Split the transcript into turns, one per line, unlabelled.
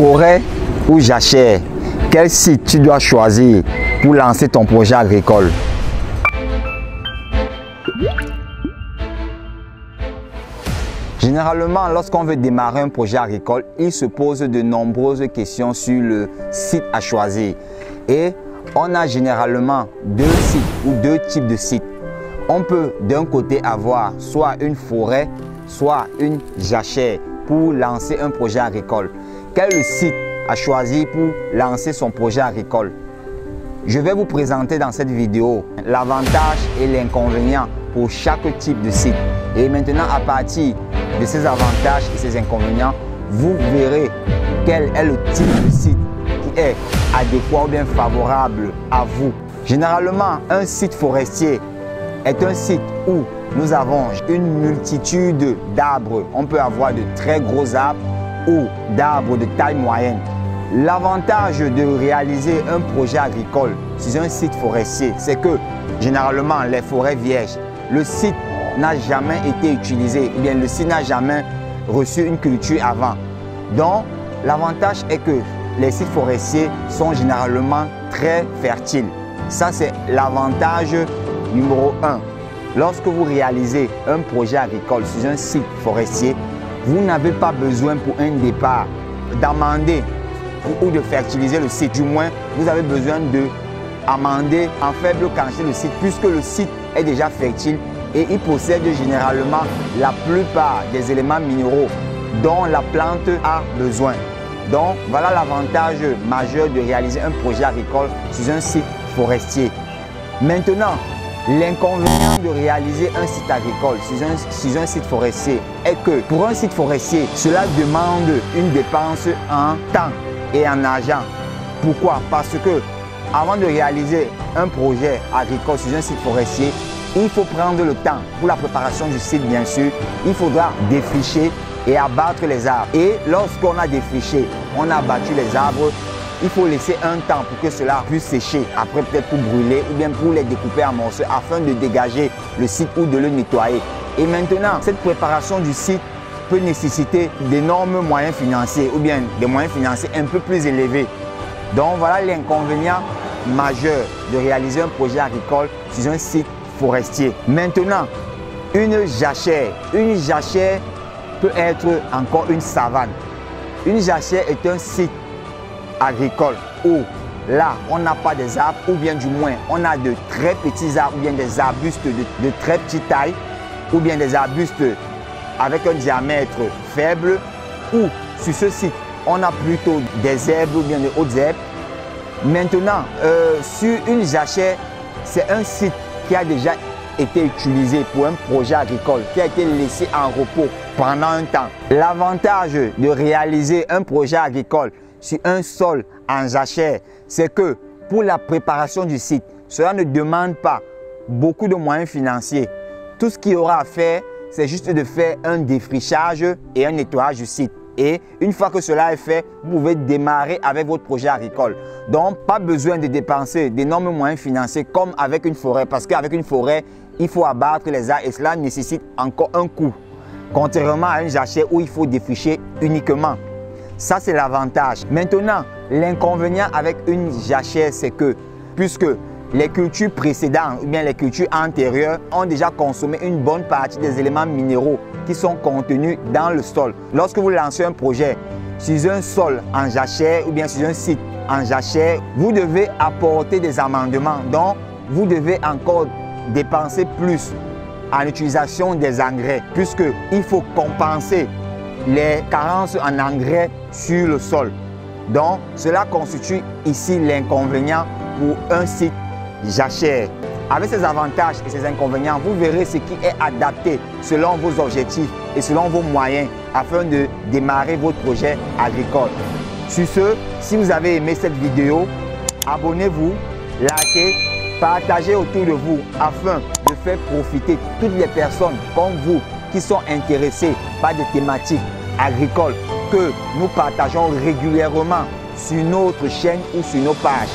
Forêt ou jachère, quel site tu dois choisir pour lancer ton projet agricole? Généralement, lorsqu'on veut démarrer un projet agricole, il se pose de nombreuses questions sur le site à choisir. Et on a généralement deux sites ou deux types de sites. On peut d'un côté avoir soit une forêt, soit une jachère pour lancer un projet agricole. Quel est le site à choisir pour lancer son projet agricole? Je vais vous présenter dans cette vidéo l'avantage et l'inconvénient pour chaque type de site. Et maintenant, à partir de ces avantages et ces inconvénients, vous verrez quel est le type de site qui est adéquat ou bien favorable à vous. Généralement, un site forestier est un site où nous avons une multitude d'arbres. On peut avoir de très gros arbres ou d'arbres de taille moyenne. L'avantage de réaliser un projet agricole sur un site forestier, c'est que généralement les forêts vierges, le site n'a jamais été utilisé, ou bien le site n'a jamais reçu une culture avant. Donc l'avantage est que les sites forestiers sont généralement très fertiles. Ça, c'est l'avantage numéro 1. Lorsque vous réalisez un projet agricole sur un site forestier, vous n'avez pas besoin pour un départ d'amender ou de fertiliser le site. Du moins, vous avez besoin d'amender en faible quantité le site puisque le site est déjà fertile et il possède généralement la plupart des éléments minéraux dont la plante a besoin. Donc, voilà l'avantage majeur de réaliser un projet agricole sur un site forestier. Maintenant, l'inconvénient de réaliser un site agricole sur un site forestier est que pour un site forestier, cela demande une dépense en temps et en argent. Pourquoi? Parce que avant de réaliser un projet agricole sur un site forestier, il faut prendre le temps pour la préparation du site, bien sûr. Il faudra défricher et abattre les arbres. Et lorsqu'on a défriché, on a abattu les arbres, il faut laisser un temps pour que cela puisse sécher. Après, peut-être pour brûler ou bien pour les découper en morceaux afin de dégager le site ou de le nettoyer. Et maintenant, cette préparation du site peut nécessiter d'énormes moyens financiers ou bien des moyens financiers un peu plus élevés. Donc voilà l'inconvénient majeur de réaliser un projet agricole sur un site forestier. Maintenant, une jachère. Une jachère peut être encore une savane. Une jachère est un site agricole où là, on n'a pas des arbres ou bien du moins, on a de très petits arbres ou bien des arbustes de très petite taille ou bien des arbustes avec un diamètre faible ou sur ce site, on a plutôt des herbes ou bien de hautes herbes. Maintenant, sur une jachère, c'est un site qui a déjà été utilisé pour un projet agricole, qui a été laissé en repos pendant un temps. L'avantage de réaliser un projet agricole sur un sol en jachère, c'est que pour la préparation du site, cela ne demande pas beaucoup de moyens financiers. Tout ce qu'il y aura à faire, c'est juste de faire un défrichage et un nettoyage du site. Et une fois que cela est fait, vous pouvez démarrer avec votre projet agricole. Donc, pas besoin de dépenser d'énormes moyens financiers comme avec une forêt. Parce qu'avec une forêt, il faut abattre les arbres et cela nécessite encore un coût. Contrairement à une jachère où il faut défricher uniquement. Ça, c'est l'avantage. Maintenant, l'inconvénient avec une jachère, c'est que puisque les cultures précédentes ou bien les cultures antérieures ont déjà consommé une bonne partie des éléments minéraux qui sont contenus dans le sol. Lorsque vous lancez un projet sur un sol en jachère ou bien sur un site en jachère, vous devez apporter des amendements. Donc, vous devez encore dépenser plus en utilisation des engrais puisqu'il faut compenser les carences en engrais sur le sol. Donc, cela constitue ici l'inconvénient pour un site jachère. Avec ces avantages et ces inconvénients, vous verrez ce qui est adapté selon vos objectifs et selon vos moyens afin de démarrer votre projet agricole. Sur ce, si vous avez aimé cette vidéo, abonnez-vous, likez, partagez autour de vous afin de faire profiter toutes les personnes comme vous qui sont intéressées par des thématiques agricoles que nous partageons régulièrement sur notre chaîne ou sur nos pages.